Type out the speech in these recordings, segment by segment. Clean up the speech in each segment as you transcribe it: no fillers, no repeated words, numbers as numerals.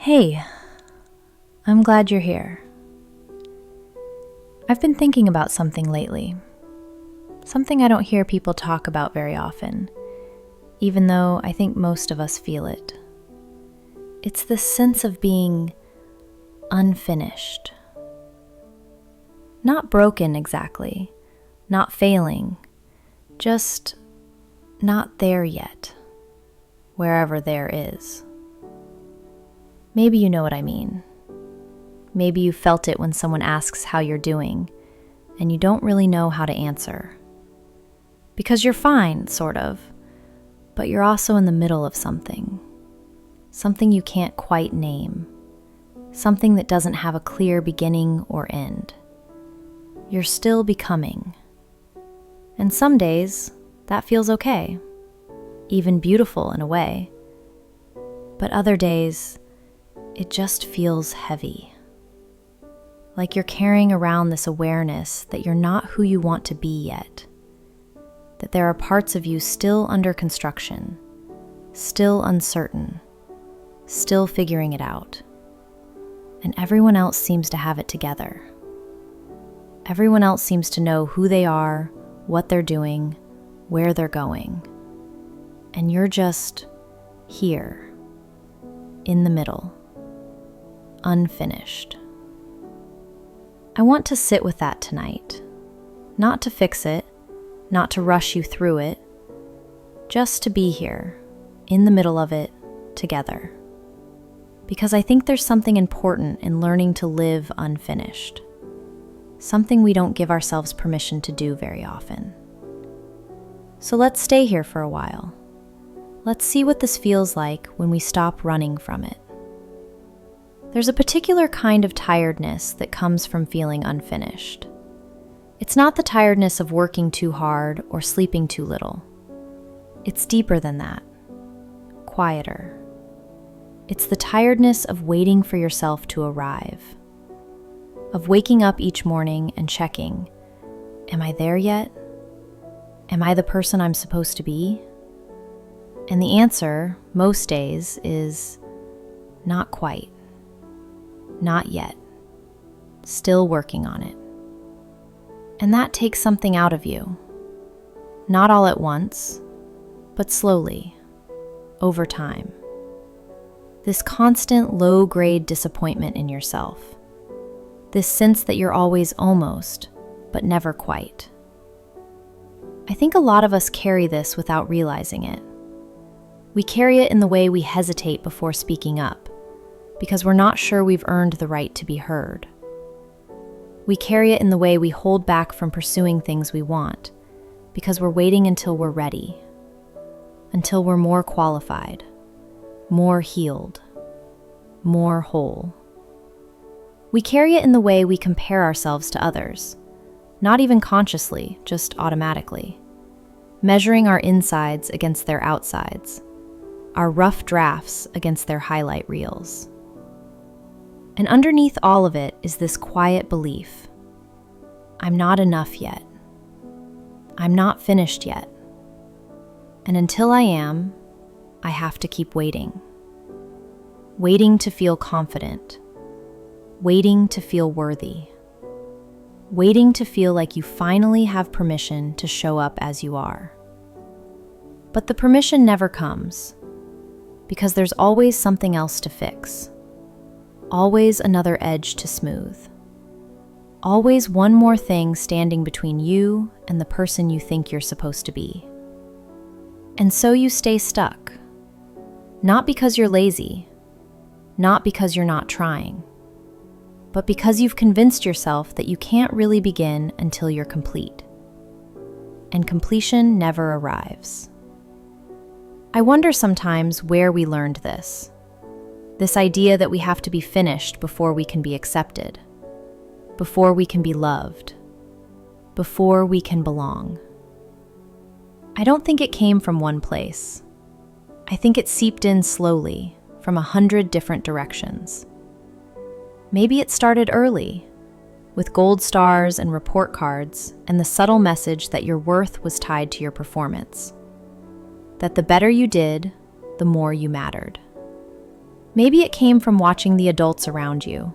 Hey, I'm glad you're here. I've been thinking about something lately. Something I don't hear people talk about very often, even though I think most of us feel it. It's this sense of being unfinished. Not broken exactly, not failing, just not there yet, wherever there is. Maybe you know what I mean. Maybe you felt it when someone asks how you're doing, and you don't really know how to answer. Because you're fine, sort of, but you're also in the middle of something. Something you can't quite name. Something that doesn't have a clear beginning or end. You're still becoming. And some days, that feels okay. Even beautiful in a way. But other days, it just feels heavy. Like you're carrying around this awareness that you're not who you want to be yet. That there are parts of you still under construction, still uncertain, still figuring it out. And everyone else seems to have it together. Everyone else seems to know who they are, what they're doing, where they're going. And you're just here, in the middle. Unfinished. I want to sit with that tonight, not to fix it, not to rush you through it, just to be here, in the middle of it, together. Because I think there's something important in learning to live unfinished, something we don't give ourselves permission to do very often. So let's stay here for a while. Let's see what this feels like when we stop running from it. There's a particular kind of tiredness that comes from feeling unfinished. It's not the tiredness of working too hard or sleeping too little. It's deeper than that, quieter. It's the tiredness of waiting for yourself to arrive, of waking up each morning and checking, am I there yet? Am I the person I'm supposed to be? And the answer, most days, is not quite. Not yet. Still working on it. And that takes something out of you. Not all at once, but slowly, over time. This constant low-grade disappointment in yourself. This sense that you're always almost, but never quite. I think a lot of us carry this without realizing it. We carry it in the way we hesitate before speaking up, because we're not sure we've earned the right to be heard. We carry it in the way we hold back from pursuing things we want, because we're waiting until we're ready, until we're more qualified, more healed, more whole. We carry it in the way we compare ourselves to others, not even consciously, just automatically, measuring our insides against their outsides, our rough drafts against their highlight reels. And underneath all of it is this quiet belief. I'm not enough yet. I'm not finished yet. And until I am, I have to keep waiting. Waiting to feel confident. Waiting to feel worthy. Waiting to feel like you finally have permission to show up as you are. But the permission never comes, because there's always something else to fix. Always another edge to smooth. Always one more thing standing between you and the person you think you're supposed to be. And so you stay stuck. Not because you're lazy, not because you're not trying, but because you've convinced yourself that you can't really begin until you're complete. And completion never arrives. I wonder sometimes where we learned this. This idea that we have to be finished before we can be accepted, before we can be loved, before we can belong. I don't think it came from one place. I think it seeped in slowly from 100 different directions. Maybe it started early, with gold stars and report cards and the subtle message that your worth was tied to your performance, that the better you did, the more you mattered. Maybe it came from watching the adults around you,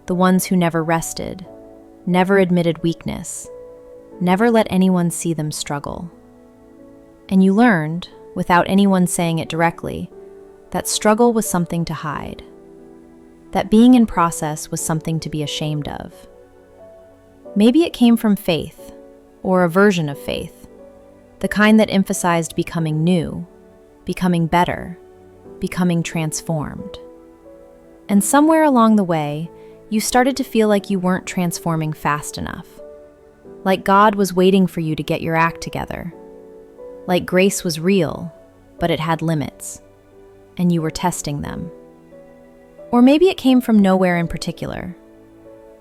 the ones who never rested, never admitted weakness, never let anyone see them struggle. And you learned, without anyone saying it directly, that struggle was something to hide, that being in process was something to be ashamed of. Maybe it came from faith, or a version of faith, the kind that emphasized becoming new, becoming better, becoming transformed. And somewhere along the way, you started to feel like you weren't transforming fast enough, like God was waiting for you to get your act together, like grace was real, but it had limits, and you were testing them. Or maybe it came from nowhere in particular.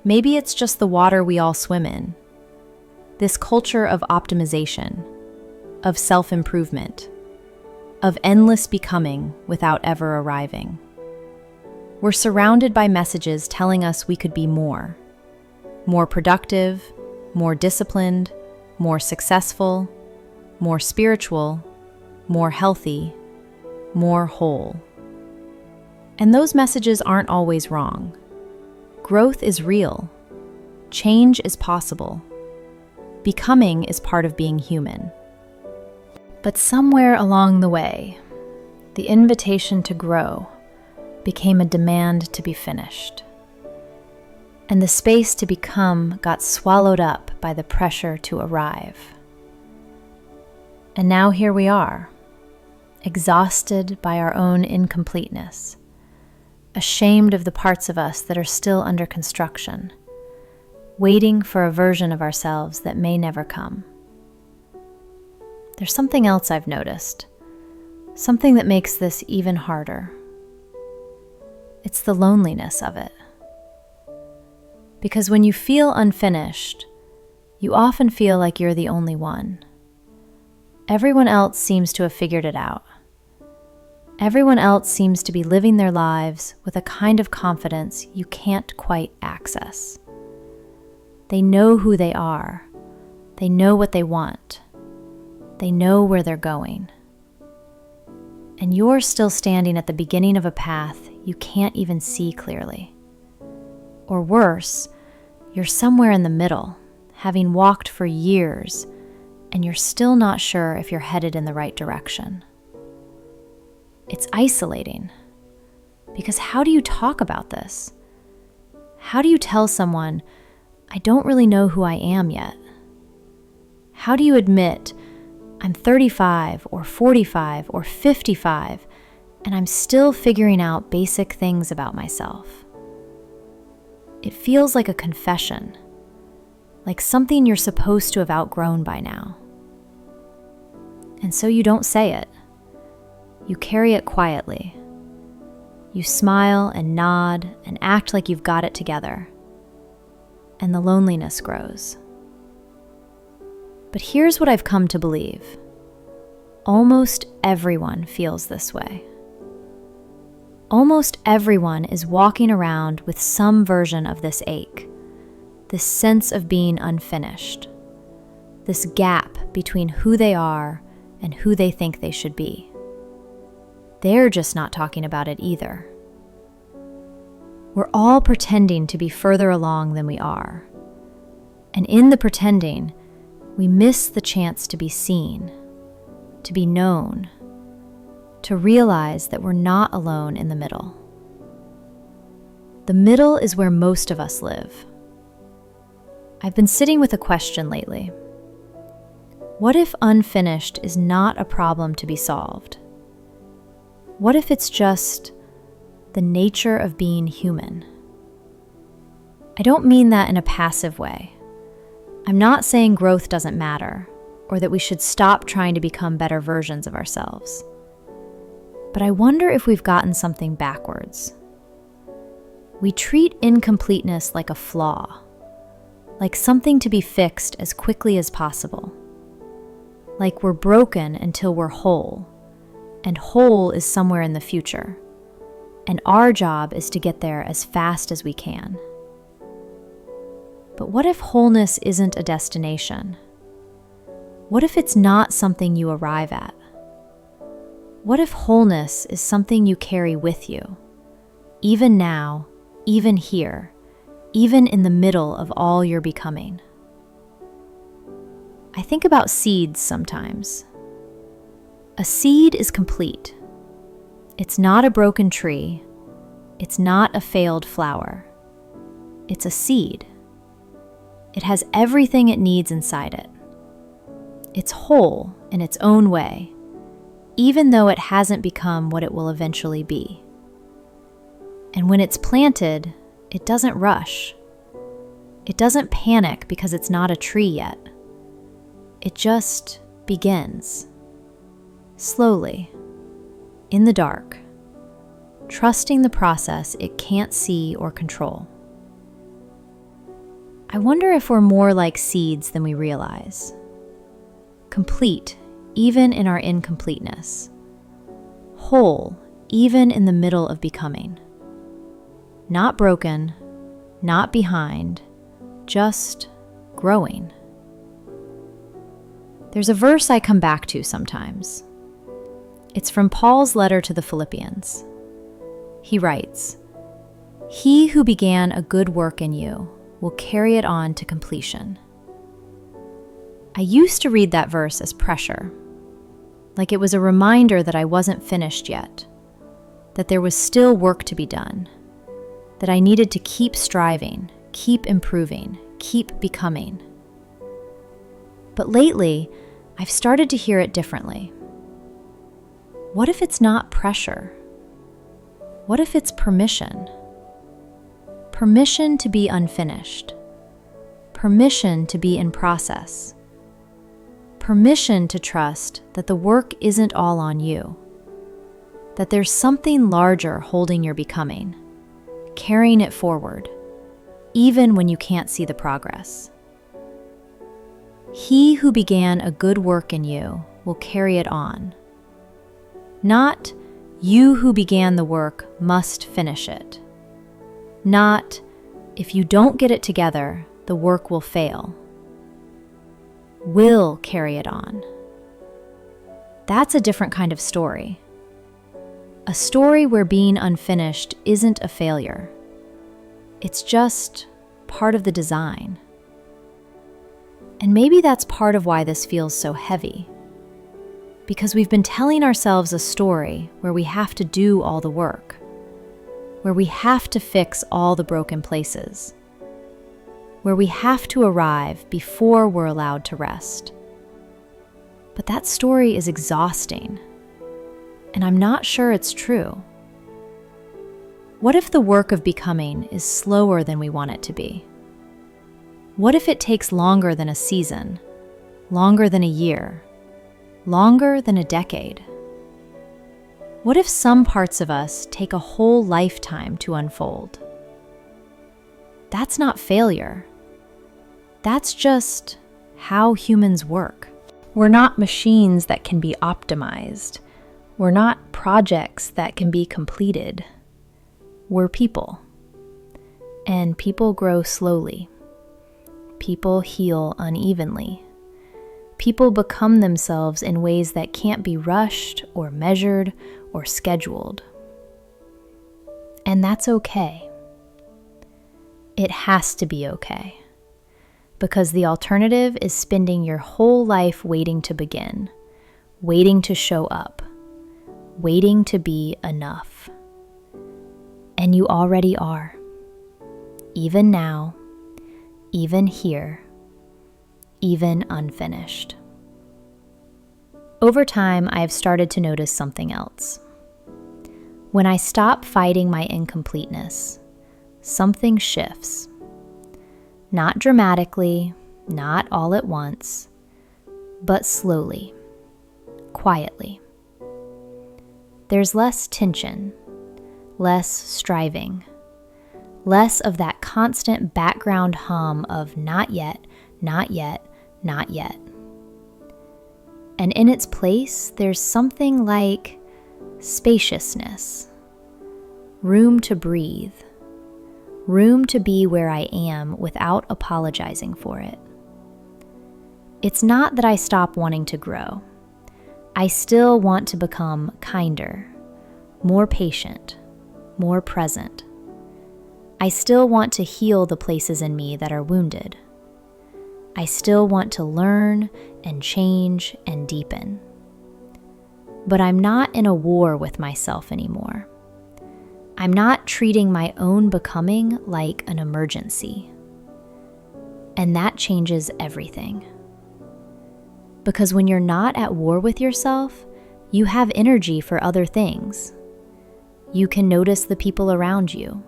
Maybe it's just the water we all swim in, this culture of optimization, of self-improvement, of endless becoming without ever arriving. We're surrounded by messages telling us we could be more productive, more disciplined, more successful, more spiritual, more healthy, more whole. And those messages aren't always wrong. Growth is real. Change is possible. Becoming is part of being human. But somewhere along the way, the invitation to grow became a demand to be finished. And the space to become got swallowed up by the pressure to arrive. And now here we are, exhausted by our own incompleteness, ashamed of the parts of us that are still under construction, waiting for a version of ourselves that may never come. There's something else I've noticed, something that makes this even harder. It's the loneliness of it. Because when you feel unfinished, you often feel like you're the only one. Everyone else seems to have figured it out. Everyone else seems to be living their lives with a kind of confidence you can't quite access. They know who they are. They know what they want. They know where they're going. And you're still standing at the beginning of a path you can't even see clearly. Or worse, you're somewhere in the middle, having walked for years, and you're still not sure if you're headed in the right direction. It's isolating, because how do you talk about this? How do you tell someone, I don't really know who I am yet? How do you admit, I'm 35 or 45 or 55, and I'm still figuring out basic things about myself? It feels like a confession, like something you're supposed to have outgrown by now. And so you don't say it. You carry it quietly. You smile and nod and act like you've got it together. And the loneliness grows. But here's what I've come to believe. Almost everyone feels this way. Almost everyone is walking around with some version of this ache, this sense of being unfinished, this gap between who they are and who they think they should be. They're just not talking about it either. We're all pretending to be further along than we are. And in the pretending, we miss the chance to be seen, to be known, to realize that we're not alone in the middle. The middle is where most of us live. I've been sitting with a question lately. What if unfinished is not a problem to be solved? What if it's just the nature of being human? I don't mean that in a passive way. I'm not saying growth doesn't matter, or that we should stop trying to become better versions of ourselves. But I wonder if we've gotten something backwards. We treat incompleteness like a flaw, like something to be fixed as quickly as possible. Like we're broken until we're whole, and whole is somewhere in the future, and our job is to get there as fast as we can. But what if wholeness isn't a destination? What if it's not something you arrive at? What if wholeness is something you carry with you, even now, even here, even in the middle of all you're becoming. I think about seeds sometimes. A seed is complete. It's not a broken tree. It's not a failed flower. It's a seed. It has everything it needs inside it. It's whole in its own way, even though it hasn't become what it will eventually be. And when it's planted, it doesn't rush. It doesn't panic because it's not a tree yet. It just begins, slowly, in the dark, trusting the process it can't see or control. I wonder if we're more like seeds than we realize. Complete, even in our incompleteness. Whole, even in the middle of becoming. Not broken, not behind, just growing. There's a verse I come back to sometimes. It's from Paul's letter to the Philippians. He writes, "He who began a good work in you will carry it on to completion." I used to read that verse as pressure, like it was a reminder that I wasn't finished yet, that there was still work to be done, that I needed to keep striving, keep improving, keep becoming. But lately, I've started to hear it differently. What if it's not pressure? What if it's permission? Permission to be unfinished. Permission to be in process. Permission to trust that the work isn't all on you. That there's something larger holding your becoming, carrying it forward, even when you can't see the progress. He who began a good work in you will carry it on. Not, you who began the work must finish it. Not, if you don't get it together, the work will fail. Will carry it on. That's a different kind of story. A story where being unfinished isn't a failure. It's just part of the design. And maybe that's part of why this feels so heavy. Because we've been telling ourselves a story where we have to do all the work, where we have to fix all the broken places, where we have to arrive before we're allowed to rest. But that story is exhausting, and I'm not sure it's true. What if the work of becoming is slower than we want it to be? What if it takes longer than a season, longer than a year, longer than a decade? What if some parts of us take a whole lifetime to unfold? That's not failure. That's just how humans work. We're not machines that can be optimized. We're not projects that can be completed. We're people. And people grow slowly. People heal unevenly. People become themselves in ways that can't be rushed or measured or scheduled. And that's okay. It has to be okay. Because the alternative is spending your whole life waiting to begin, waiting to show up, waiting to be enough. And you already are. Even now, even here, even unfinished. Over time, I have started to notice something else. When I stop fighting my incompleteness, something shifts. Not dramatically, not all at once, but slowly, quietly. There's less tension, less striving, less of that constant background hum of not yet, not yet, not yet. And in its place, there's something like spaciousness, room to breathe, room to be where I am without apologizing for it. It's not that I stop wanting to grow. I still want to become kinder, more patient, more present. I still want to heal the places in me that are wounded. I still want to learn and change and deepen. But I'm not in a war with myself anymore. I'm not treating my own becoming like an emergency. And that changes everything. Because when you're not at war with yourself, you have energy for other things. You can notice the people around you.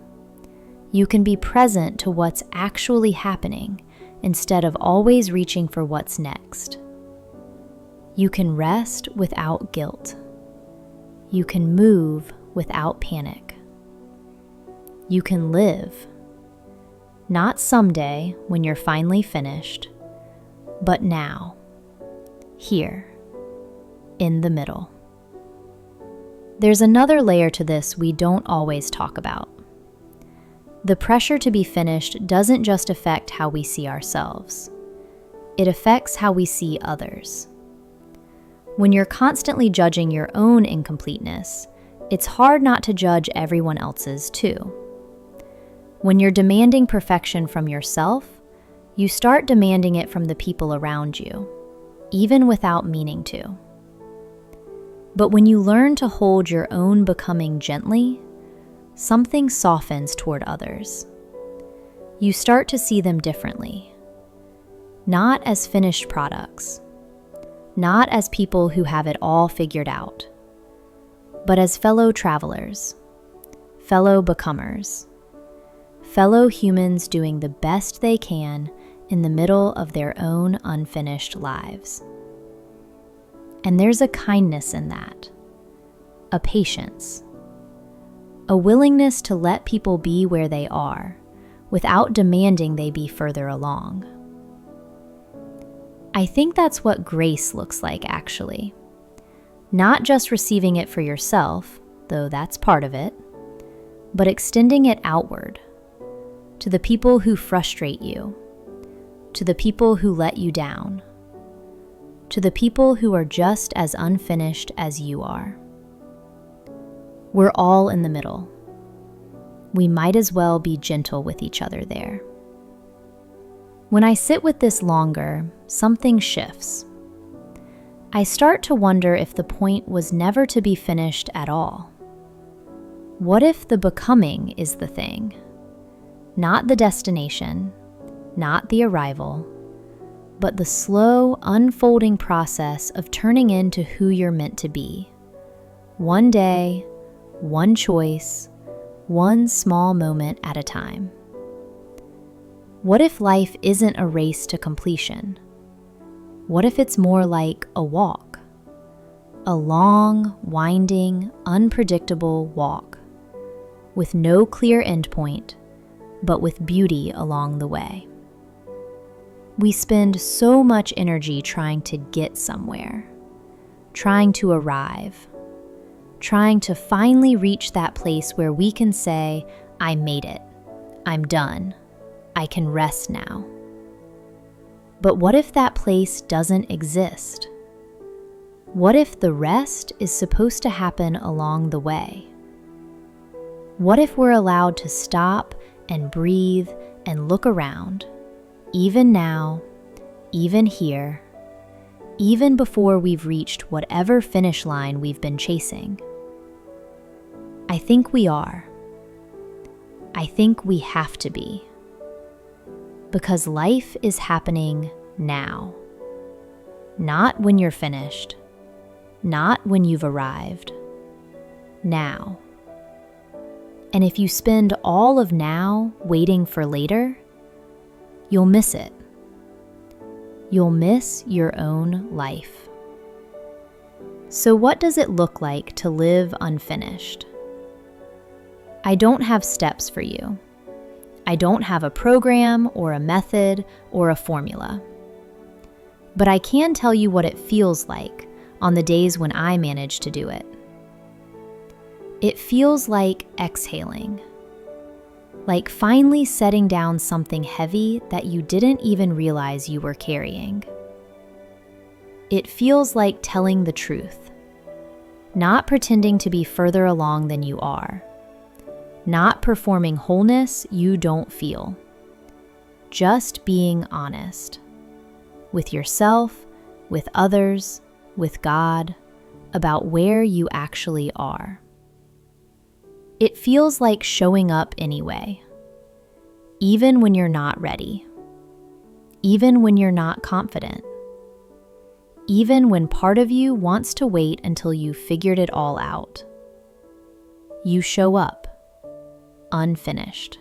You can be present to what's actually happening instead of always reaching for what's next. You can rest without guilt. You can move without panic. You can live. Not someday when you're finally finished, but now, here, in the middle. There's another layer to this we don't always talk about. The pressure to be finished doesn't just affect how we see ourselves. It affects how we see others. When you're constantly judging your own incompleteness, it's hard not to judge everyone else's too. When you're demanding perfection from yourself, you start demanding it from the people around you, even without meaning to. But when you learn to hold your own becoming gently, something softens toward others. You start to see them differently, not as finished products, not as people who have it all figured out, but as fellow travelers, fellow becomers, fellow humans doing the best they can in the middle of their own unfinished lives. And there's a kindness in that, a patience, a willingness to let people be where they are without demanding they be further along. I think that's what grace looks like, actually. Not just receiving it for yourself, though that's part of it, but extending it outward, to the people who frustrate you, to the people who let you down, to the people who are just as unfinished as you are. We're all in the middle. We might as well be gentle with each other there. When I sit with this longer, something shifts. I start to wonder if the point was never to be finished at all. What if the becoming is the thing? Not the destination, not the arrival, but the slow, unfolding process of turning into who you're meant to be. One day, one choice, one small moment at a time. What if life isn't a race to completion? What if it's more like a walk? A long, winding, unpredictable walk, with no clear endpoint, but with beauty along the way. We spend so much energy trying to get somewhere, trying to arrive, trying to finally reach that place where we can say, I made it, I'm done, I can rest now. But what if that place doesn't exist? What if the rest is supposed to happen along the way? What if we're allowed to stop and breathe and look around, even now, even here, even before we've reached whatever finish line we've been chasing? I think we are. I think we have to be. Because life is happening now. Not when you're finished. Not when you've arrived. Now. And if you spend all of now waiting for later, you'll miss it. You'll miss your own life. So what does it look like to live unfinished? I don't have steps for you. I don't have a program or a method or a formula. But I can tell you what it feels like on the days when I manage to do it. It feels like exhaling, like finally setting down something heavy that you didn't even realize you were carrying. It feels like telling the truth, not pretending to be further along than you are, not performing wholeness you don't feel. Just being honest with yourself, with others, with God, about where you actually are. It feels like showing up anyway, even when you're not ready, even when you're not confident, even when part of you wants to wait until you've figured it all out. You show up, unfinished.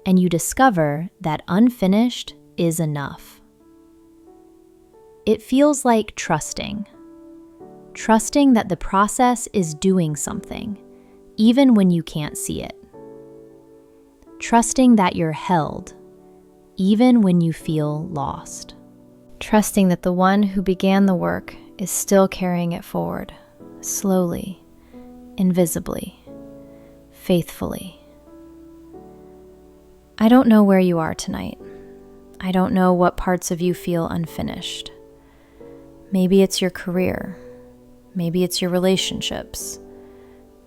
And you discover that unfinished is enough. It feels like trusting that the process is doing something, even when you can't see it. Trusting that you're held, even when you feel lost. Trusting that the one who began the work is still carrying it forward, slowly, invisibly, faithfully. I don't know where you are tonight. I don't know what parts of you feel unfinished. Maybe it's your career. Maybe it's your relationships.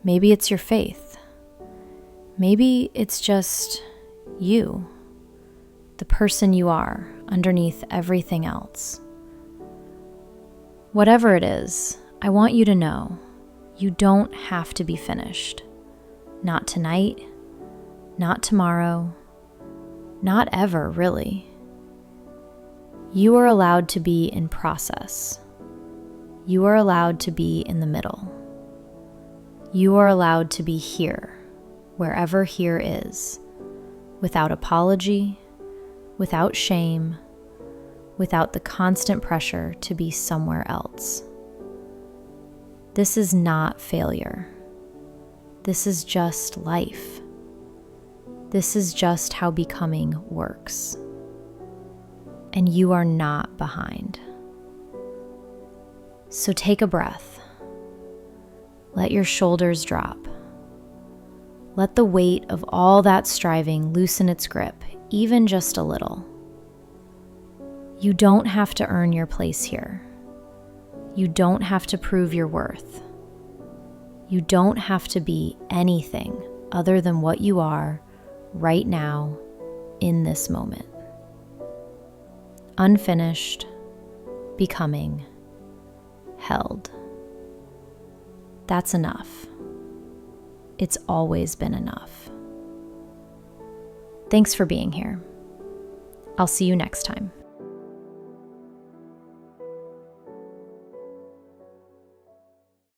Maybe it's your faith. Maybe it's just you, the person you are underneath everything else. Whatever it is, I want you to know you don't have to be finished. Not tonight, not tomorrow, not ever, really. You are allowed to be in process. You are allowed to be in the middle. You are allowed to be here, wherever here is, without apology, without shame, without the constant pressure to be somewhere else. This is not failure. This is just life. This is just how becoming works. And you are not behind. So take a breath. Let your shoulders drop. Let the weight of all that striving loosen its grip, even just a little. You don't have to earn your place here. You don't have to prove your worth. You don't have to be anything other than what you are right now in this moment. Unfinished, becoming, held. That's enough. It's always been enough. Thanks for being here. I'll see you next time.